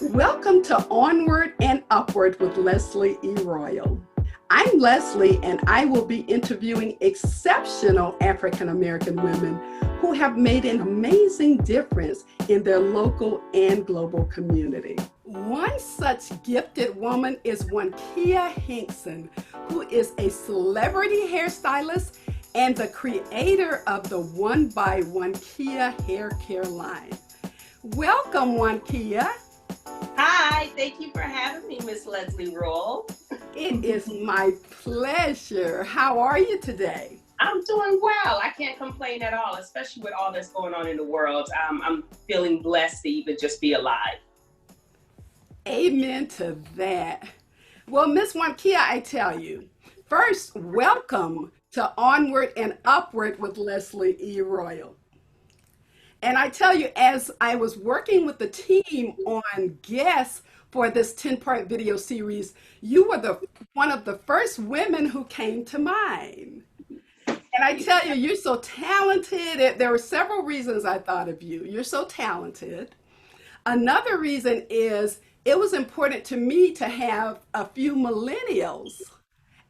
Welcome to Onward and Upward with Leslie E. Royal. I'm Leslie, and I will be interviewing exceptional African American women who have made an amazing difference in their local and global community. One such gifted woman is Wankaya Hinkson, who is a celebrity hairstylist and the creator of the One by Wankaya hair care line. Welcome, Wankaya. Hi, thank you for having me, Miss Leslie Roll. It is my pleasure. How are you today? I'm doing well. I can't complain at all, especially with all that's going on in the world. I'm feeling blessed to even just be alive. Amen to that. Well, Miss Wankaya, I tell you, first, welcome to Onward and Upward with Leslie E. Royal. And I tell you, as I was working with the team on guests for this 10-part video series, you were one of the first women who came to mind. And I tell you, you're so talented. There were several reasons I thought of you. You're so talented. Another reason is it was important to me to have a few millennials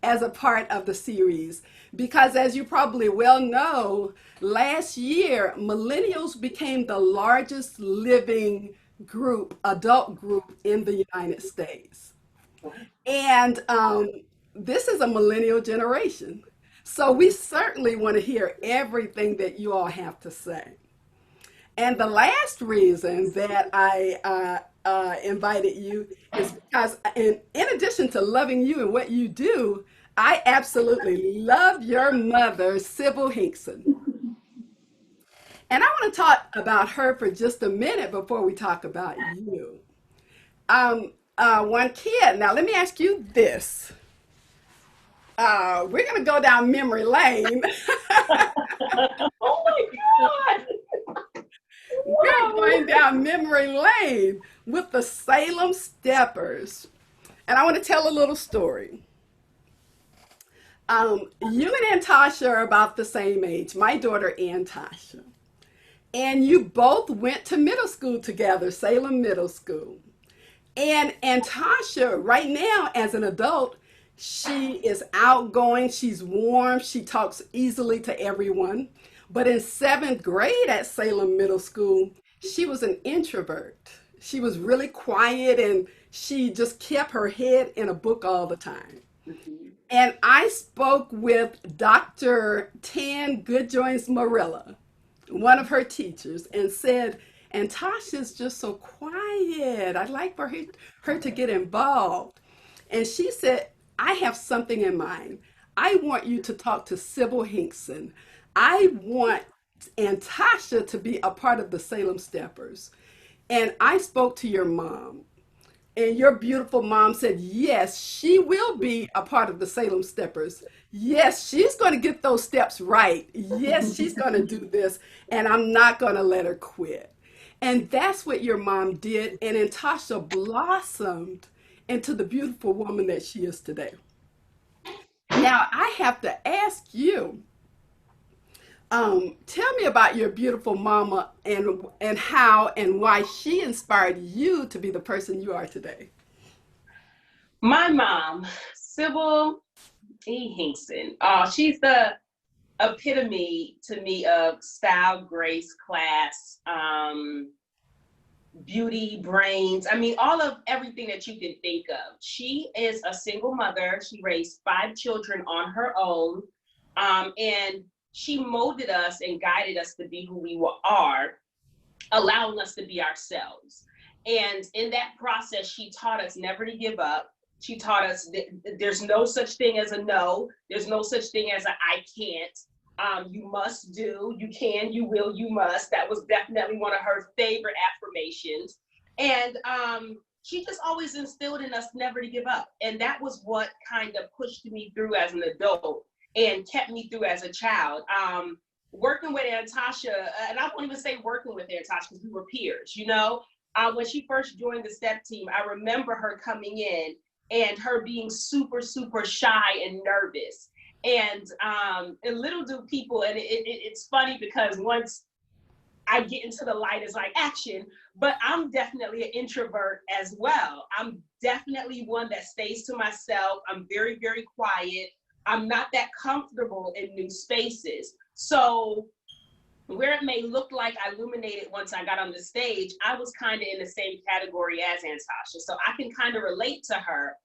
as a part of the series because, as you probably well know, last year millennials became the largest living group, adult group in the United States. And this is a millennial generation. So we certainly want to hear everything that you all have to say. And the last reason that I invited you is because, in addition to loving you and what you do, I absolutely love your mother, Sybil Hinkson. And I want to talk about her for just a minute before we talk about you. One kid, now let me ask you this. We're going to go down memory lane. Oh my God! We're Whoa! going down memory lane with the Salem Steppers. And I want to tell a little story. You and Tasha are about the same age, my daughter and Tasha. And you both went to middle school together, Salem Middle School. And Tasha, right now, as an adult, she is outgoing, she's warm, she talks easily to everyone. But in seventh grade at Salem Middle School, she was an introvert. She was really quiet and she just kept her head in a book all the time. Mhm. And I spoke with Dr. Tan Goodjoins Marilla, one of her teachers, and said, and Tasha's just so quiet. I'd like for her to get involved. And she said, I have something in mind. I want you to talk to Sybil Hinkson. I want and Tasha to be a part of the Salem Steppers. And I spoke to your mom. And your beautiful mom said, yes, she will be a part of the Salem Steppers. Yes, she's going to get those steps right. Yes, she's going to do this. And I'm not going to let her quit. And that's what your mom did. And then Tasha blossomed into the beautiful woman that she is today. Now, I have to ask you, tell me about your beautiful mama and how and why she inspired you to be the person you are today. My mom, Sybil E. Hinkson. She's the epitome to me of style, grace, class, beauty, brains. I mean, all of everything that you can think of. She is a single mother. She raised 5 children on her own. And she molded us and guided us to be who we are, allowing us to be ourselves. And in that process, she taught us never to give up. She taught us that there's no such thing as a no. There's no such thing as a I can't. You must do, you can, you will, you must. That was definitely one of her favorite affirmations. And she just always instilled in us never to give up. And that was what kind of pushed me through as an adult and kept me through as a child. Working with Aunt Tasha, and I won't even say working with Aunt Tasha because we were peers, you know? When she first joined the step team, I remember her coming in and her being super, super shy and nervous. And little do people, and it's funny because once I get into the light is like action, but I'm definitely an introvert as well. I'm definitely one that stays to myself. I'm very, very quiet. I'm not that comfortable in new spaces. So where it may look like I illuminated once I got on the stage, I was kind of in the same category as Antasha. So I can kind of relate to her.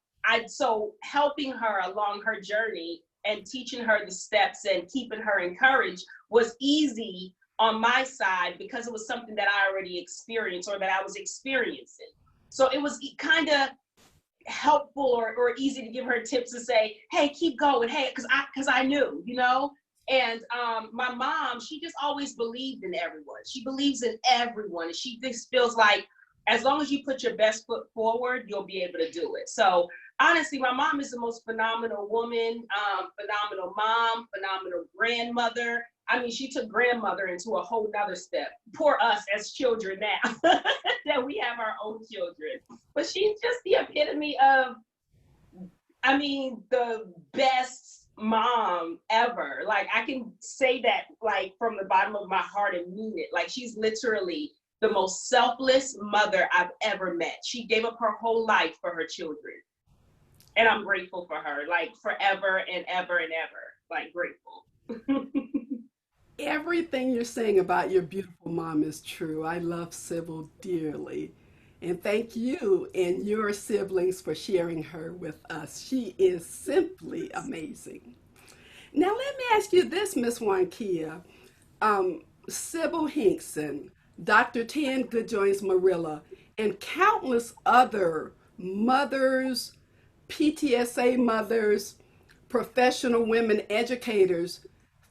So helping her along her journey and teaching her the steps and keeping her encouraged was easy on my side because it was something that I already experienced or that I was experiencing. So it was kind of helpful or easy to give her tips to say, hey, keep going, hey, because I knew, you know. And my mom, she just always believed in everyone. She believes in everyone. She just feels like as long as you put your best foot forward, you'll be able to do it. So honestly, my mom is the most phenomenal woman, phenomenal mom, phenomenal grandmother. I mean, she took grandmother into a whole nother step. Poor us as children now that we have our own children. But she's just the epitome of, I mean, the best mom ever. Like, I can say that like from the bottom of my heart and mean it. Like, she's literally the most selfless mother I've ever met. She gave up her whole life for her children. And I'm grateful for her, like forever and ever and ever, like grateful. Everything you're saying about your beautiful mom is true. I love Sybil dearly. And thank you and your siblings for sharing her with us. She is simply amazing. Now, let me ask you this, Miss Wankia. Sybil Hinkson, Dr. Tan Goodjoins Marilla, and countless other mothers, PTSA mothers, professional women educators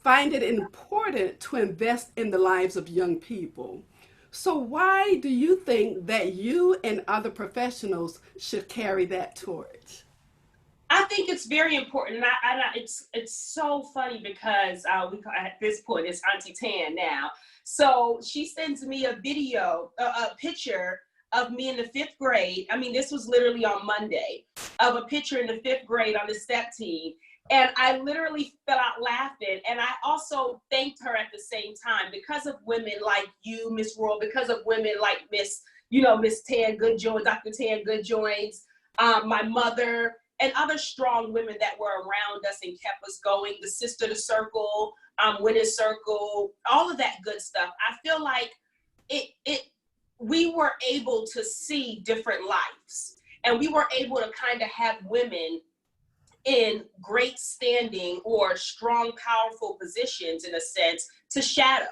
find it important to invest in the lives of young people. So, why do you think that you and other professionals should carry that torch? I think it's very important. It's so funny because at this point it's Auntie Tan now. So she sends me a video, a picture of me in the fifth grade. I mean, this was literally on Monday, of a picture in the fifth grade on the step team. And I literally fell out laughing. And I also thanked her at the same time because of women like you, Miss Royal, because of women like Miss Tan Goodjoins, Dr. Tan Goodjoins, my mother, and other strong women that were around us and kept us going, the Sister to Circle, Winner's Circle, all of that good stuff. I feel like we were able to see different lives, and we were able to kind of have women in great standing or strong, powerful positions in a sense to shadow.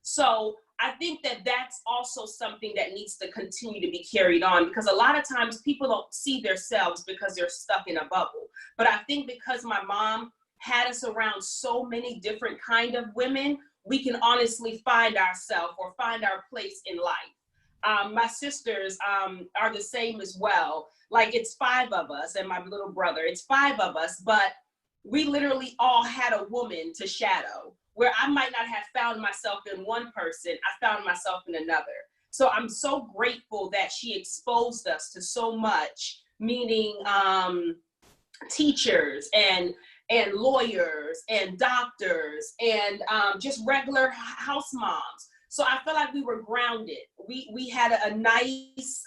So I think that that's also something that needs to continue to be carried on, because a lot of times people don't see themselves because they're stuck in a bubble. But I think because my mom had us around so many different kind of women, we can honestly find ourselves or find our place in life. My sisters are the same as well. Like, it's five of us and my little brother, it's five of us, but we literally all had a woman to shadow, where I might not have found myself in one person, I found myself in another. So I'm so grateful that she exposed us to so much, meaning teachers and lawyers and doctors and just regular house moms. So I feel like we were grounded. We had a nice,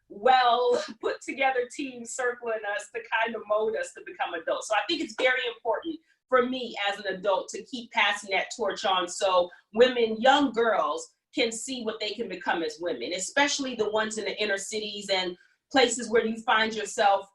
well put together team circling us to kind of mold us to become adults. So I think it's very important for me as an adult to keep passing that torch on, so women, young girls, can see what they can become as women, especially the ones in the inner cities and places where you find yourself,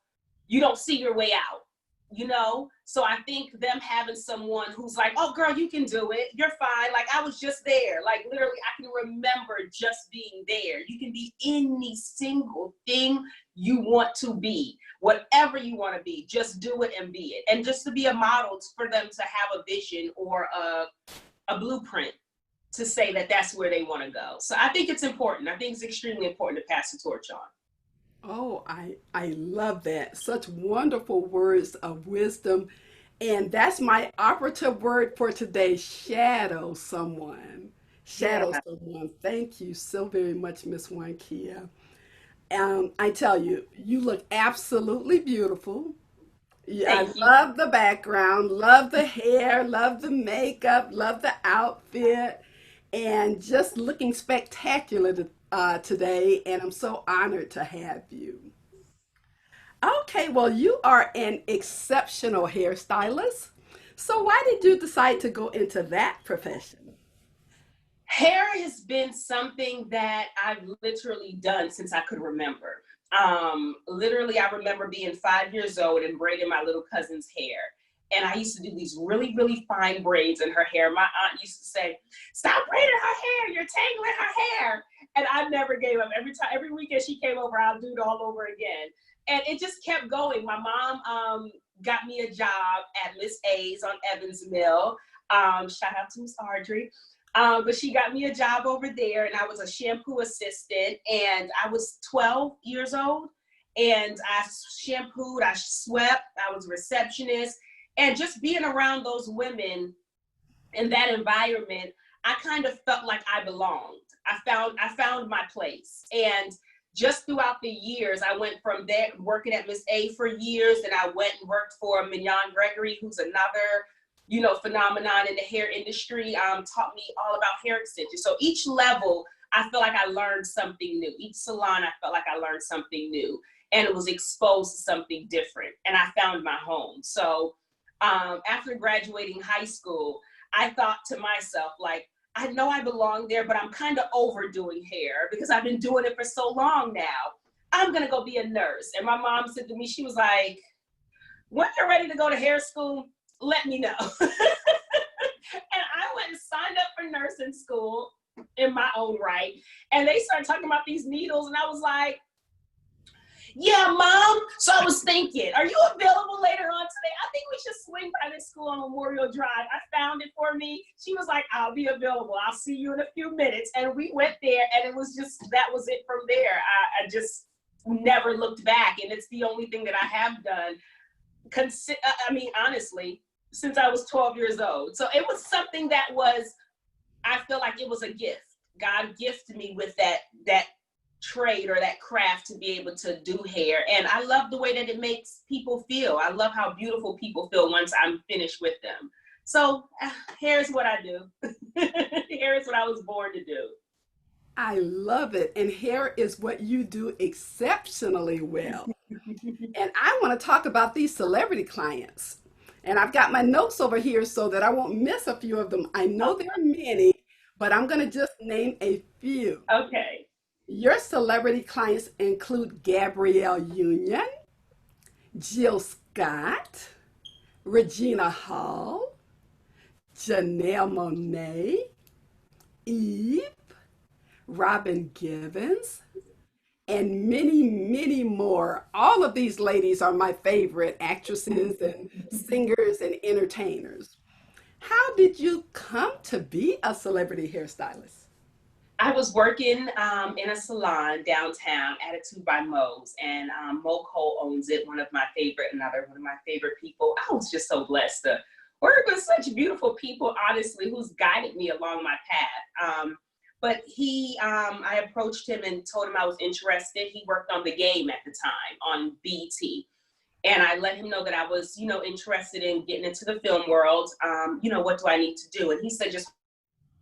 you don't see your way out, you know? So I think them having someone who's like, oh girl, you can do it, you're fine. Like, I was just there. Like, literally, I can remember just being there. You can be any single thing you want to be, whatever you want to be, just do it and be it. And just to be a model for them to have a vision or a blueprint to say that that's where they want to go. So I think it's important. I think it's extremely important to pass the torch on. Oh, I love that. Such wonderful words of wisdom. And that's my operative word for today, shadow someone. Shadow Yeah. someone. Thank you so very much, Miss Wankia. I tell you, you look absolutely beautiful. Yeah, I Thank you. love the background, love the hair, love the makeup, love the outfit. and just looking spectacular today. And I'm so honored to have you. Okay, well, you are an exceptional hairstylist. So, why did you decide to go into that profession? Hair has been something that I've literally done since I could remember. Literally, I remember being 5 years old and braiding my little cousin's hair. And I used to do these really, really fine braids in her hair. My aunt used to say, "Stop braiding her hair, you're tangling her hair." And I never gave up. Every weekend she came over, I'll do it all over again. And it just kept going. My mom got me a job at Miss A's on Evans Mill. Shout out to Miss Audrey. But she got me a job over there, and I was a shampoo assistant, and I was 12 years old, and I shampooed, I swept, I was a receptionist, and just being around those women in that environment, I kind of felt like I belonged. I found my place. And just throughout the years, I went from there working at Miss A for years, and I went and worked for Mignon Gregory, who's another phenomenon in the hair industry, taught me all about hair extensions. So each level, I feel like I learned something new. Each salon, I felt like I learned something new and it was exposed to something different. And I found my home. So after graduating high school, I thought to myself, like, I know I belong there, but I'm kind of overdoing hair because I've been doing it for so long now. I'm going to go be a nurse. And my mom said to me, she was like, when you're ready to go to hair school, let me know. And I went and signed up for nursing school in my own right. And they started talking about these needles. And I was like, yeah, Mom. So I was thinking, are you available later on today? I think we should swing by this school on Memorial Drive. I found it for me. She was like, I'll be available. I'll see you in a few minutes. And we went there, and it was just, that was it from there. I just never looked back. And it's the only thing that I have done. Honestly, since I was 12 years old. So it was something that was, I feel like it was a gift. God gifted me with that trade or that craft to be able to do hair. And I love the way that it makes people feel. I love how beautiful people feel once I'm finished with them. So hair is what I do. Hair is what I was born to do. I love it. And hair is what you do exceptionally well. And I want to talk about these celebrity clients. And I've got my notes over here so that I won't miss a few of them. I know there are many, but I'm going to just name a few. Okay. Your celebrity clients include Gabrielle Union, Jill Scott, Regina Hall, Janelle Monáe, Eve, Robin Givens, and many, many more. All of these ladies are my favorite actresses and singers and entertainers. How did you come to be a celebrity hairstylist? I was working in a salon downtown, Attitude by Mo's, and Mo Cole owns it, one of my favorite people. I was just so blessed to work with such beautiful people, honestly, who's guided me along my path. But I approached him and told him I was interested. He worked on The Game at the time on BT. And I let him know that I was, interested in getting into the film world. What do I need to do? And he said, just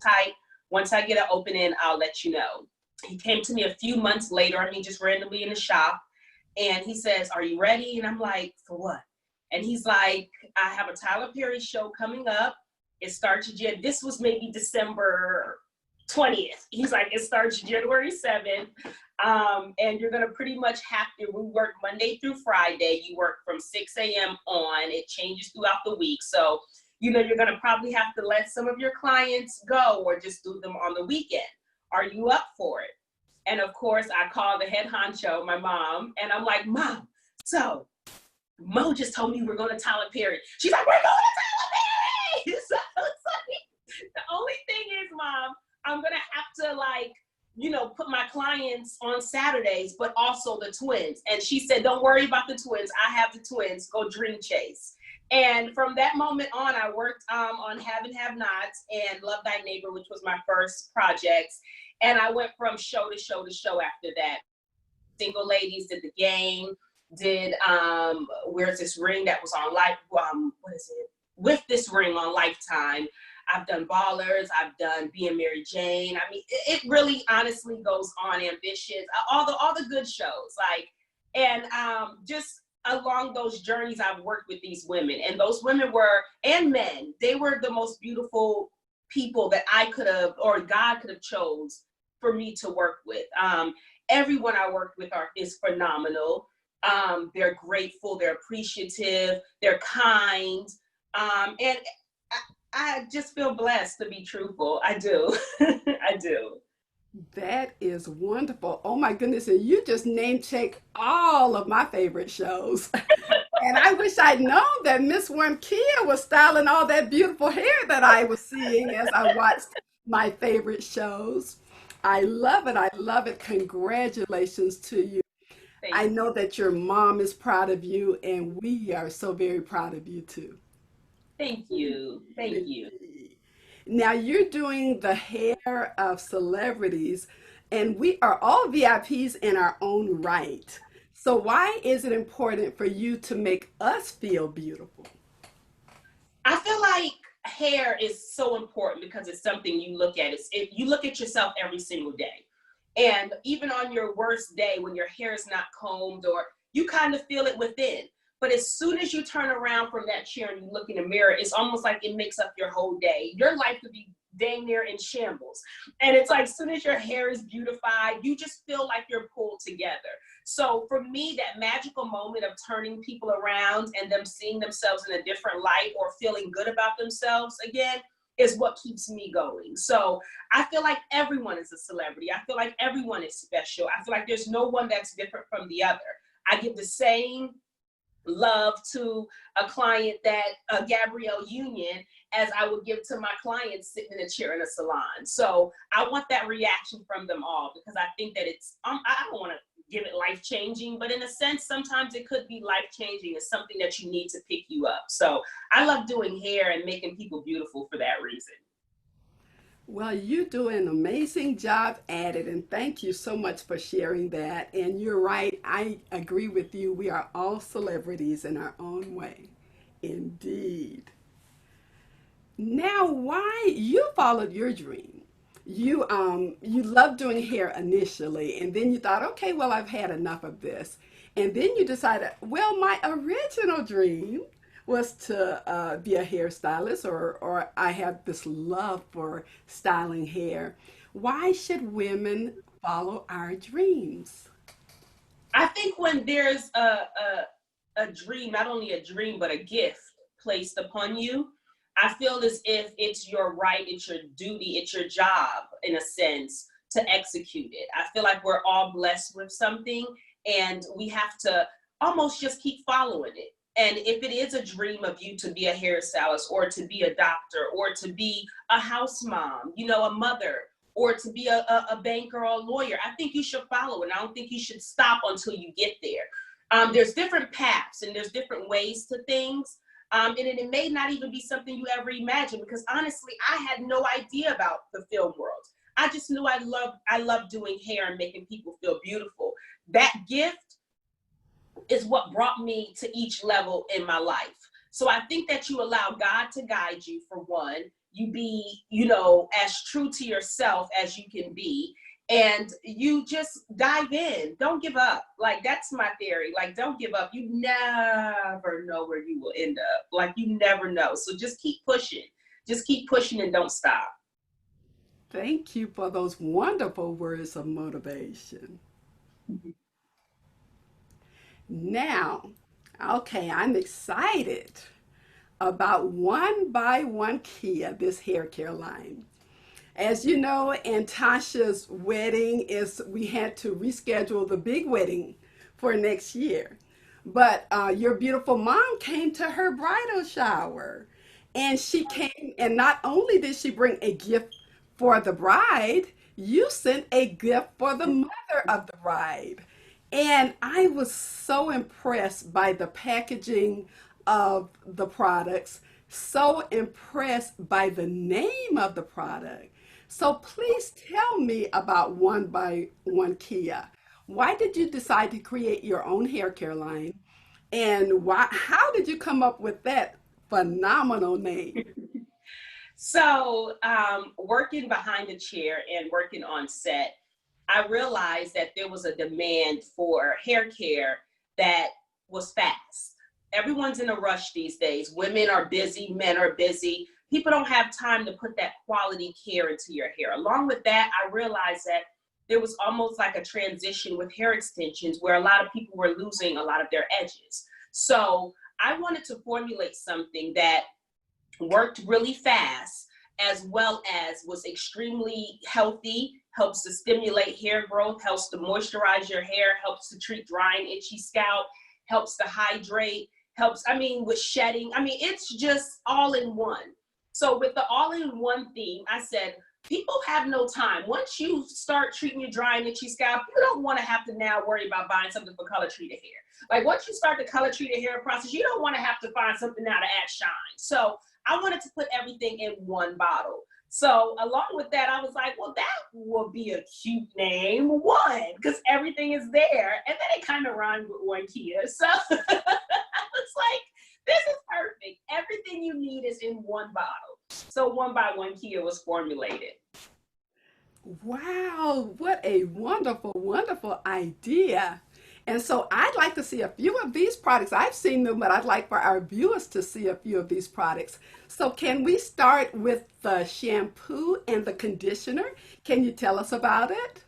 type. Once I get an opening, I'll let you know. He came to me a few months later, just randomly in the shop. And he says, are you ready? And I'm like, for what? And he's like, I have a Tyler Perry show coming up. It starts, this was maybe December 20th. He's like, it starts January 7th. And you're going to pretty much have to, we work Monday through Friday. You work from 6 a.m. on. It changes throughout the week. So, you're going to probably have to let some of your clients go or just do them on the weekend. Are you up for it? And of course, I call the head honcho, my mom, and I'm like, Mom, so Mo just told me we're going to Tyler Perry. She's like, we're going to Tyler Perry! So it's like, the only thing is, Mom, I'm going to have to put my clients on Saturdays, but also the twins. And she said, don't worry about the twins. I have the twins. Go dream chase. And from that moment on, I worked on Have and Have Nots and Love Thy Neighbor, which was my first projects. And I went from show to show to show after that. Single Ladies did The Game, did Where's This Ring that was on Life, what is it? With This Ring on Lifetime. I've done Ballers, I've done Being Mary Jane. I mean, it really honestly goes on. Ambitious, all the good shows, like, and just along those journeys, I've worked with these women, and those women were, and men, they were the most beautiful people that I could have, or God could have chose for me to work with. Everyone I worked with is phenomenal. They're grateful, they're appreciative, they're kind, and I just feel blessed, to be truthful. I do. I do. That is wonderful. Oh my goodness. And you just name check all of my favorite shows. And I wish I'd known that Miss Wankia was styling all that beautiful hair that I was seeing as I watched my favorite shows. I love it. I love it. Congratulations to you. Thank I you. know that your mom is proud of you, and we are so very proud of you too. Thank you. Thank you. Now you're doing the hair of celebrities, and we are all VIPs in our own right. So why is it important for you to make us feel beautiful? I feel like hair is so important because it's something you look at. You look at yourself every single day. And even on your worst day, when your hair is not combed, or you kind of feel it within. But as soon as you turn around from that chair and you look in the mirror, it's almost like it makes up your whole day. Your life could be dang near in shambles. And it's like, as soon as your hair is beautified, you just feel like you're pulled together. So for me, that magical moment of turning people around and them seeing themselves in a different light or feeling good about themselves again is what keeps me going. So I feel like everyone is a celebrity. I feel like everyone is special. I feel like there's no one that's different from the other. I give the same love to a client, that Gabrielle Union, as I would give to my clients sitting in a chair in a salon. So I want that reaction from them all, because I think that it's I don't want to give it life changing, but in a sense sometimes it could be life changing. It's something that you need to pick you up. So I love doing hair and making people beautiful for that reason. Well, you do an amazing job at it, and thank you so much for sharing that. And you're right, I agree with you. We are all celebrities in our own way. Indeed. Now, why you followed your dream? You loved doing hair initially, and then you thought, okay, well, I've had enough of this. And then you decided, well, my original dream was to be a hairstylist, or I have this love for styling hair. Why should women follow our dreams? I think when there's a dream, not only a dream, but a gift placed upon you, I feel as if it's your right, it's your duty, it's your job, in a sense, to execute it. I feel like we're all blessed with something, and we have to almost just keep following it. And if it is a dream of you to be a hairstylist, or to be a doctor, or to be a house mom, a mother, or to be a banker or a lawyer, I think you should follow it. I don't think you should stop until you get there. There's different paths and there's different ways to things. And it may not even be something you ever imagined, because honestly, I had no idea about the film world. I just knew I love doing hair and making people feel beautiful. That gift is what brought me to each level in my life. So I think that you allow God to guide you, for one. You be, as true to yourself as you can be. And you just dive in. Don't give up. Like, that's my theory. Like, don't give up. You never know where you will end up. Like, you never know. So just keep pushing. Just keep pushing and don't stop. Thank you for those wonderful words of motivation. Now, okay, I'm excited about One by One Kia, this hair care line. As you know, Antasha's wedding we had to reschedule the big wedding for next year. But your beautiful mom came to her bridal shower. And she came, and not only did she bring a gift for the bride, you sent a gift for the mother of the bride. And I was so impressed by the packaging of the products, so impressed by the name of the product. So please tell me about One by One Kia. Why did you decide to create your own hair care line? And how did you come up with that phenomenal name? So working behind the chair and working on set, I realized that there was a demand for hair care that was fast. Everyone's in a rush these days. Women are busy, men are busy. People don't have time to put that quality care into your hair. Along with that, I realized that there was almost like a transition with hair extensions where a lot of people were losing a lot of their edges. So I wanted to formulate something that worked really fast, as well as was extremely healthy, helps to stimulate hair growth, helps to moisturize your hair, helps to treat dry and itchy scalp, helps to hydrate, helps, I mean, with shedding. I mean, it's just all in one. So with the all in one theme, I said, people have no time. Once you start treating your dry and itchy scalp, you don't want to have to now worry about buying something for color treated hair. Like once you start the color treated hair process, you don't want to have to find something now to add shine. So I wanted to put everything in one bottle. So along with that, I was like, well, that will be a cute name, One, because everything is there. And then it kind of rhymed with Wankaya. So I was like, this is perfect. Everything you need is in one bottle. So One by Wankaya was formulated. Wow, what a wonderful, wonderful idea. And so I'd like to see a few of these products. I've seen them, but I'd like for our viewers to see a few of these products. So can we start with the shampoo and the conditioner? Can you tell us about it?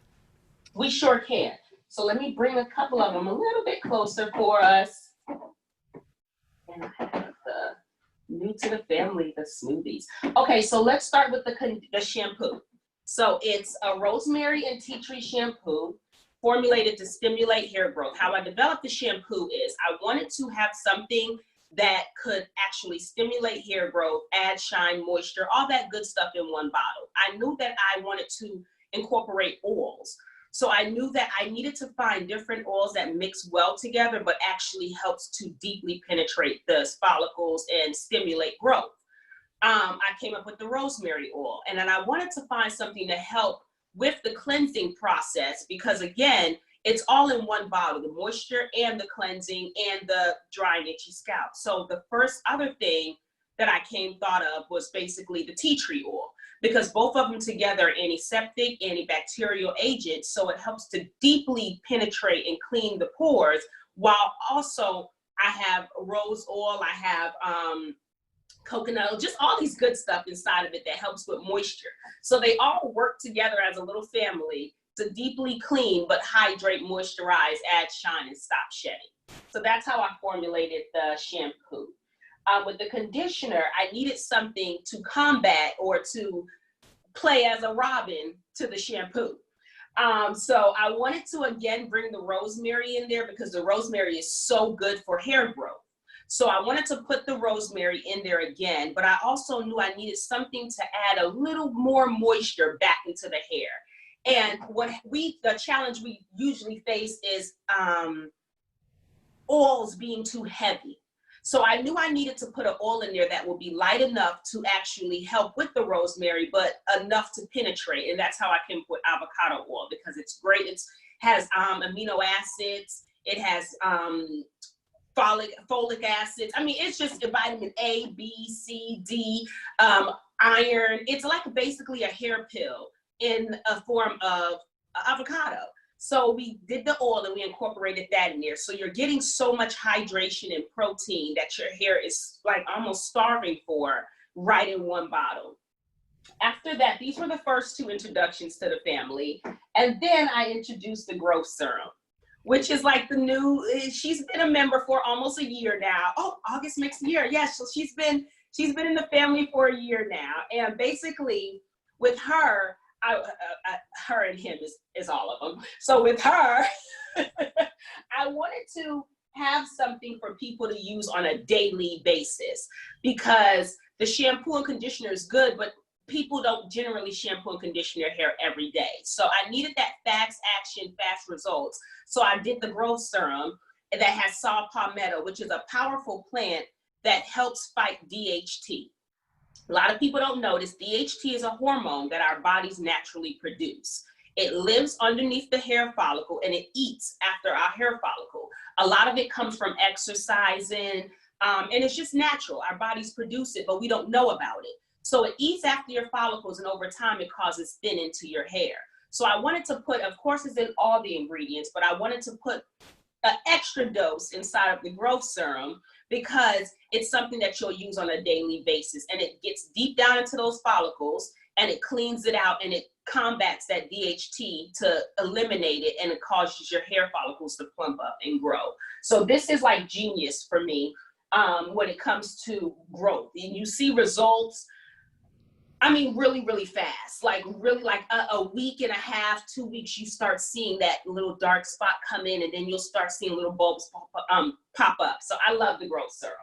We sure can. So let me bring a couple of them a little bit closer for us. And I have the new to the family, the Smoothies. Okay, so let's start with the shampoo. So it's a rosemary and tea tree shampoo formulated to stimulate hair growth. How I developed the shampoo is I wanted to have something that could actually stimulate hair growth, add shine, moisture, all that good stuff in one bottle. I knew that I wanted to incorporate oils. So I knew that I needed to find different oils that mix well together, but actually helps to deeply penetrate the follicles and stimulate growth. I came up with the rosemary oil, and then I wanted to find something to help with the cleansing process, because again, it's all in one bottle, the moisture and the cleansing and the dry and itchy scalp. So the first other thing that I thought of was basically the tea tree oil, because both of them together are antiseptic, antibacterial agents. So it helps to deeply penetrate and clean the pores, while also I have rose oil, I have coconut, just all these good stuff inside of it that helps with moisture. So they all work together as a little family to deeply clean, but hydrate, moisturize, add shine, and stop shedding. So that's how I formulated the shampoo. With the conditioner, I needed something to combat or to play as a Robin to the shampoo. So I wanted to again bring the rosemary in there because the rosemary is so good for hair growth. So I wanted to put the rosemary in there again, but I also knew I needed something to add a little more moisture back into the hair. And the challenge we usually face is oils being too heavy. So I knew I needed to put an oil in there that will be light enough to actually help with the rosemary, but enough to penetrate. And that's how I came with avocado oil, because it's great. It has amino acids. It has folic acids. I mean, it's just vitamin A, B, C, D, iron. It's like basically a hair pill in a form of avocado. So we did the oil and we incorporated that in there. So you're getting so much hydration and protein that your hair is like almost starving for right in one bottle. After that, these were the first two introductions to the family. And then I introduced the growth serum, which is like the new, she's been a member for almost a year now. Oh, August makes a year. Yes, so she's been in the family for a year now. And basically with her, her and him is all of them. So with her, I wanted to have something for people to use on a daily basis, because the shampoo and conditioner is good, but people don't generally shampoo and condition their hair every day. So I needed that fast action, fast results. So I did the growth serum that has saw palmetto, which is a powerful plant that helps fight DHT. A lot of people don't notice DHT is a hormone that our bodies naturally produce. It lives underneath the hair follicle and it eats after our hair follicle. A lot of it comes from exercising, and it's just natural. Our bodies produce it, but we don't know about it. So it eats after your follicles, and over time it causes thinning to your hair. So I wanted to put, of course it's in all the ingredients, but I wanted to put an extra dose inside of the growth serum because it's something that you'll use on a daily basis, and it gets deep down into those follicles and it cleans it out and it combats that DHT to eliminate it, and it causes your hair follicles to plump up and grow. So this is like genius for me when it comes to growth, and you see results, I mean, really, really fast, like really like a week and a half, 2 weeks, you start seeing that little dark spot come in, and then you'll start seeing little bulbs pop up. So I love the growth serum.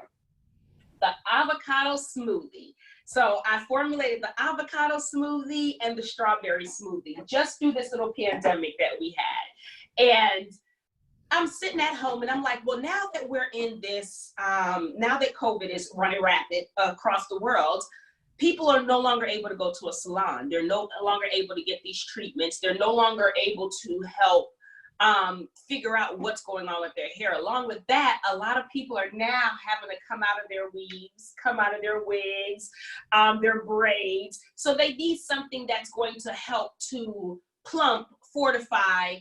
The avocado smoothie. So I formulated the avocado smoothie and the strawberry smoothie just through this little pandemic that we had. And I'm sitting at home and I'm like, well, now that we're in this, now that COVID is running rapid across the world, people are no longer able to go to a salon. They're no longer able to get these treatments. They're no longer able to help figure out what's going on with their hair. Along with that, a lot of people are now having to come out of their weaves, come out of their wigs, their braids. So they need something that's going to help to plump, fortify,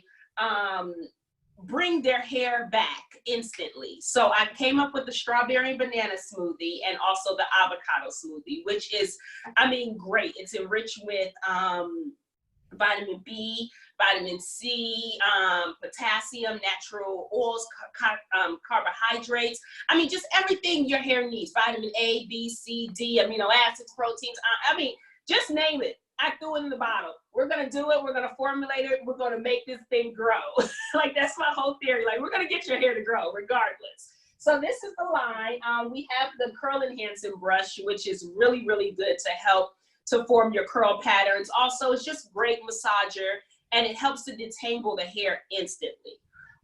bring their hair back instantly. So I came up with the strawberry and banana smoothie and also the avocado smoothie, which is, I mean, great. It's enriched with vitamin B, vitamin C, potassium, natural oils, carbohydrates. I mean, just everything your hair needs. Vitamin A, B, C, D, amino acids, proteins. I mean, just name it. I threw it in the bottle. We're going to do it. We're going to formulate it. We're going to make this thing grow. Like, that's my whole theory. Like, we're going to get your hair to grow regardless. So this is the line. We have the curl enhancing brush, which is really, really good to help to form your curl patterns. Also, it's just great massager, and it helps to detangle the hair instantly.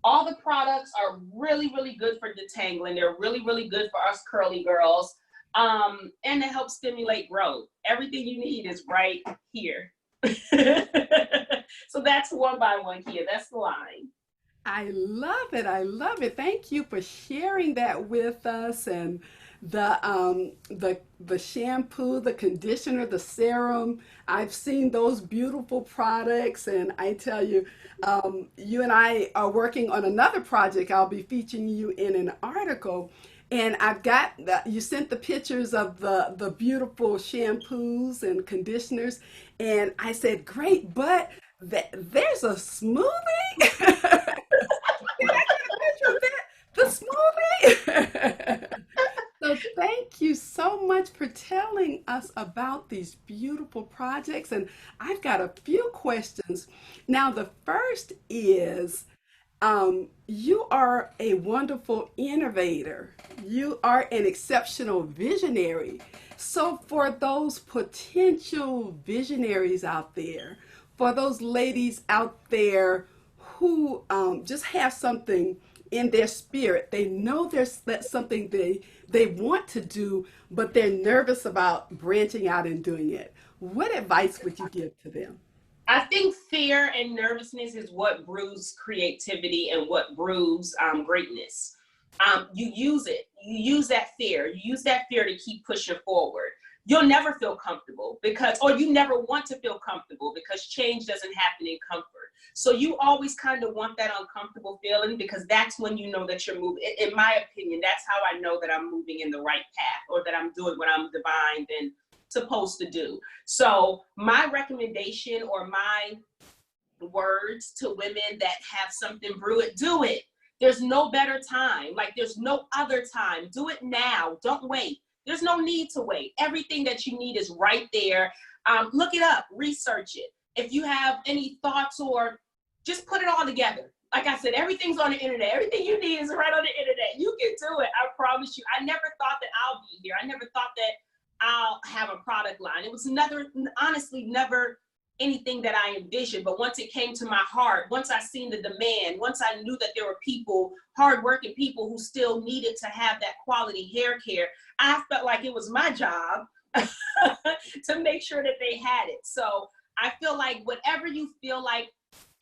All the products are really, really good for detangling. They're really, really good for us curly girls. And it helps stimulate growth. Everything you need is right here. So that's one by one here. That's the line. I love it. I love it. Thank you for sharing that with us. And the shampoo, the conditioner, the serum. I've seen those beautiful products, and I tell you, you and I are working on another project. I'll be featuring you in an article. And I've got you sent the pictures of the beautiful shampoos and conditioners, and I said, great, but there's a smoothie. Can I get a picture of that? The smoothie. So thank you so much for telling us about these beautiful projects, and I've got a few questions. Now, the first is, you are a wonderful innovator. You are an exceptional visionary. So for those potential visionaries out there, for those ladies out there who just have something in their spirit, they know that's something they want to do, but they're nervous about branching out and doing it. What advice would you give to them? I think fear and nervousness is what brews creativity and what brews greatness. You use it. You use that fear. You use that fear to keep pushing forward. You'll never feel comfortable or you never want to feel comfortable because change doesn't happen in comfort. So you always kind of want that uncomfortable feeling because that's when you know that you're moving. In my opinion, that's how I know that I'm moving in the right path or that I'm doing what I'm divine and supposed to do. So my recommendation or my words to women that have something brew it, do it. There's no better time. Like, there's no other time. Do it now. Don't wait. There's no need to wait. Everything that you need is right there. Look it up, research it. If you have any thoughts or just put it all together. Like I said, everything's on the internet. Everything you need is right on the internet. You can do it. I promise you. I never thought that I'll be here. I never thought that I'll have a product line. It was honestly never anything that I envisioned. But once it came to my heart, once I seen the demand, once I knew that there were people, hardworking people who still needed to have that quality hair care, I felt like it was my job to make sure that they had it. So I feel like whatever you feel like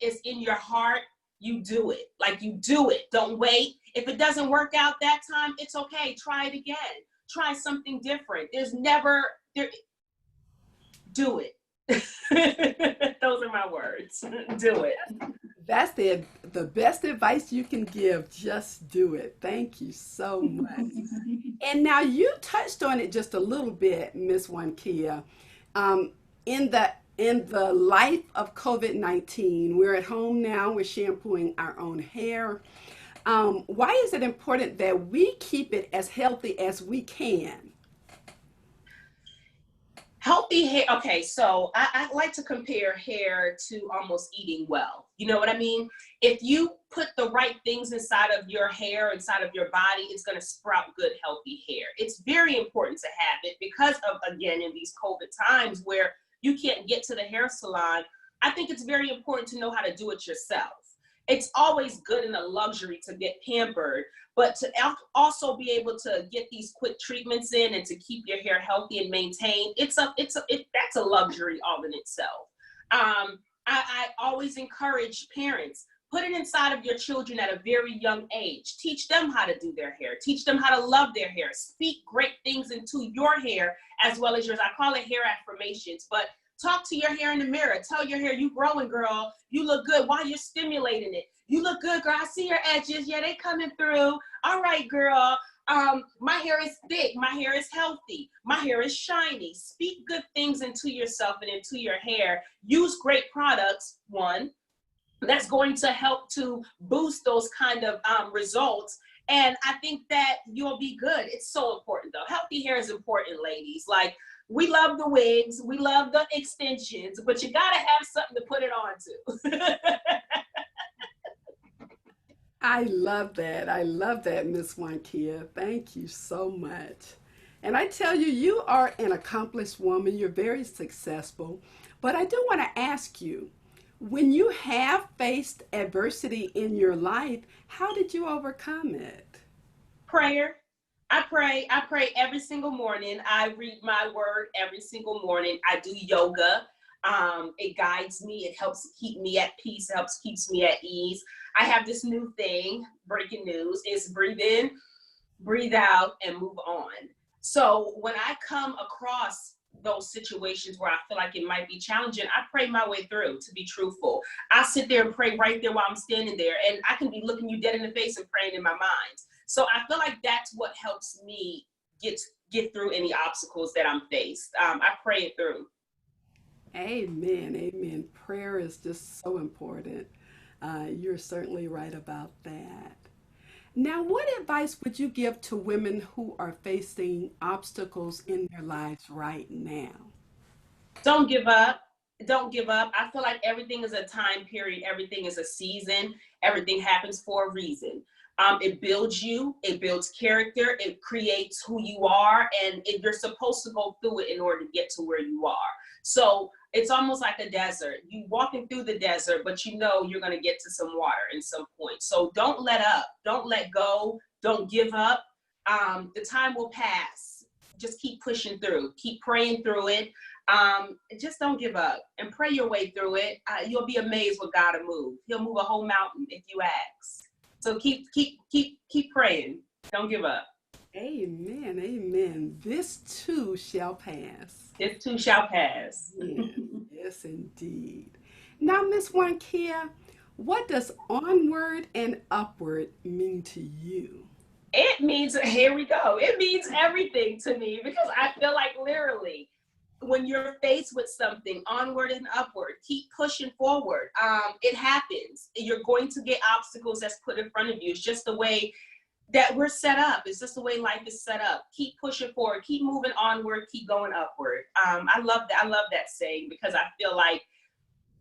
is in your heart, you do it. Like, you do it. Don't wait. If it doesn't work out that time, it's okay. Try it again. Try something different. do it. Those are my words. Do it. That's the best advice you can give. Just do it. Thank you so much. And now you touched on it just a little bit, Miss Wankia. Um, in the life of COVID-19, we're at home now. We're shampooing our own hair. Why is it important that we keep it as healthy as we can? Healthy hair. Okay, so I like to compare hair to almost eating well. You know what I mean? If you put the right things inside of your hair, inside of your body, it's going to sprout good, healthy hair. It's very important to have it because of, again, in these COVID times where you can't get to the hair salon. I think it's very important to know how to do it yourself. It's always good and a luxury to get pampered, but to also be able to get these quick treatments in and to keep your hair healthy and maintained, that's a luxury all in itself. I always encourage parents, put it inside of your children at a very young age. Teach them how to do their hair. Teach them how to love their hair. Speak great things into your hair as well as yours. I call it hair affirmations, but talk to your hair in the mirror. Tell your hair, you growing, girl. You look good while you're stimulating it. You look good, girl. I see your edges. Yeah, they coming through. All right, girl. My hair is thick. My hair is healthy. My hair is shiny. Speak good things into yourself and into your hair. Use great products, one, that's going to help to boost those kind of results. And I think that you'll be good. It's so important though. Healthy hair is important, ladies. Like, we love the wigs, we love the extensions, but you gotta have something to put it on to. I love that. I love that, Miss Wankia. Thank you so much. And I tell you, you are an accomplished woman. You're very successful. But I do want to ask you, when you have faced adversity in your life, how did you overcome it? Prayer. I pray every single morning. I read my word every single morning. I do yoga. It guides me. It helps keep me at peace. It helps keeps me at ease. I have this new thing, breaking news, is breathe in, breathe out, and move on. So when I come across those situations where I feel like it might be challenging, I pray my way through, to be truthful. I sit there and pray right there while I'm standing there, and I can be looking you dead in the face and praying in my mind. So I feel like that's what helps me get through any obstacles that I'm faced. I pray it through. Amen. Amen. Prayer is just so important. You're certainly right about that. Now, what advice would you give to women who are facing obstacles in their lives right now? Don't give up. Don't give up. I feel like everything is a time period. Everything is a season. Everything happens for a reason. It builds you. It builds character. It creates who you are. And you're supposed to go through it in order to get to where you are. So it's almost like a desert. You walking through the desert, but you know you're going to get to some water in some point. So don't let up. Don't let go. Don't give up. The time will pass. Just keep pushing through. Keep praying through it. Just don't give up and pray your way through it. You'll be amazed what God will move. He'll move a whole mountain if you ask. So keep praying. Don't give up. Amen. Amen. This too shall pass. This too shall pass. Yes, yes, indeed. Now, Miss Wankia, what does onward and upward mean to you? It means, here we go. It means everything to me because I feel like literally when you're faced with something, onward and upward, keep pushing forward. It happens. You're going to get obstacles that's put in front of you. It's just the way that we're set up. It's just the way life is set up. Keep pushing forward, keep moving onward, keep going upward. I love that. I love that saying because I feel like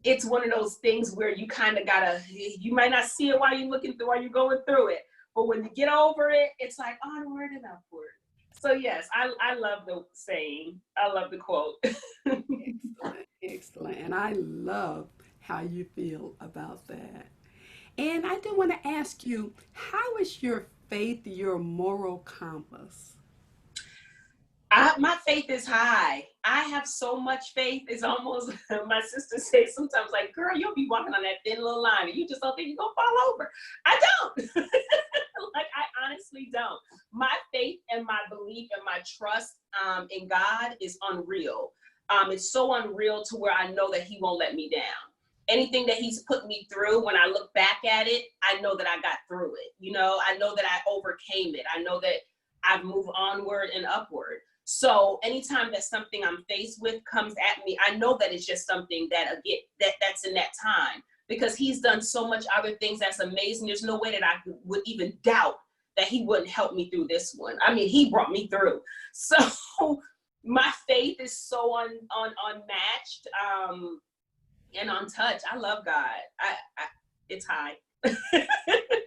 it's one of those things where you kind of gotta, you might not see it while you're looking through, while you're going through it. But when you get over it, it's like onward and upward. So yes, I love the saying. I love the quote. Excellent, excellent. And I love how you feel about that. And I do want to ask you, how is your faith your moral compass? My faith is high. I have so much faith. It's almost, my sister says sometimes, like, girl, you'll be walking on that thin little line and you just don't think you're going to fall over. I don't. Like, I honestly don't. My faith and my belief and my trust in God is unreal. It's so unreal to where I know that he won't let me down. Anything that he's put me through, when I look back at it, I know that I got through it. You know, I know that I overcame it. I know that I've moved onward and upward. So anytime that something I'm faced with comes at me, I know that it's just something that again that's in that time, because he's done so much other things that's amazing. There's no way that I would even doubt that he wouldn't help me through this one. I mean, he brought me through. So my faith is so unmatched and untouched. I love God. It's high.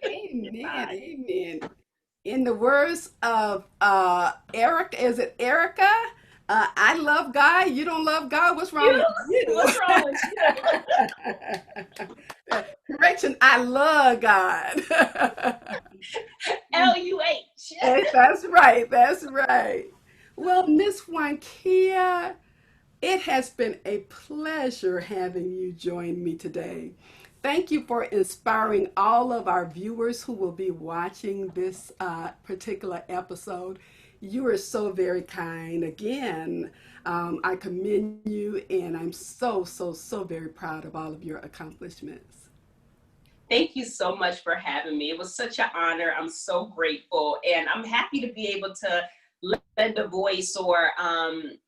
Amen. Amen. In the words of Eric, is it Erica? I love God. You don't love God. What's wrong You? with you? What's wrong with Correction. I love God. you? LUH. That's right. That's right. Well, Miss Wankia, it has been a pleasure having you join me today. Thank you for inspiring all of our viewers who will be watching this particular episode. You are so very kind. Again, I commend you, and I'm so, so, so very proud of all of your accomplishments. Thank you so much for having me. It was such an honor. I'm so grateful, and I'm happy to be able to lend a voice or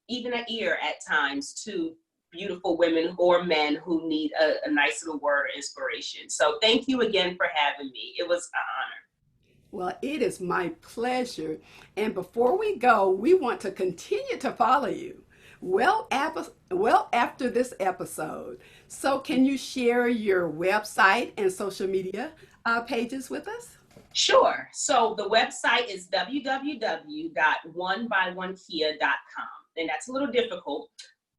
even an ear at times to beautiful women or men who need a nice little word of inspiration. So thank you again for having me. It was an honor. Well, it is my pleasure. And before we go, we want to continue to follow you well after this episode. So, can you share your website and social media pages with us? Sure. So the website is www.onebywankia.com. And that's a little difficult.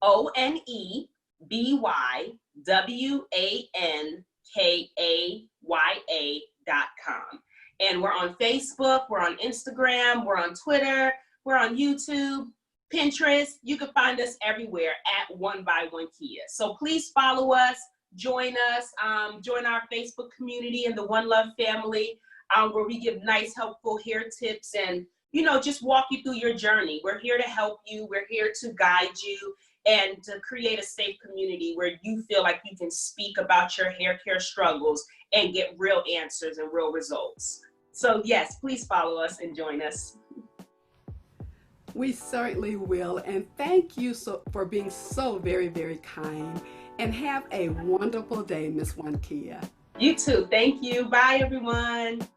ONEBYWANKAYA.com. And we're on Facebook, we're on Instagram, we're on Twitter, we're on YouTube, Pinterest. You can find us everywhere at One by One Kia. So please follow us, join our Facebook community and the One Love family, where we give nice, helpful hair tips and, just walk you through your journey. We're here to help you. We're here to guide you and to create a safe community where you feel like you can speak about your hair care struggles and get real answers and real results. So yes, please follow us and join us. We certainly will. And thank you for being so very, very kind. And have a wonderful day, Miss Wankia. You too. Thank you. Bye, everyone.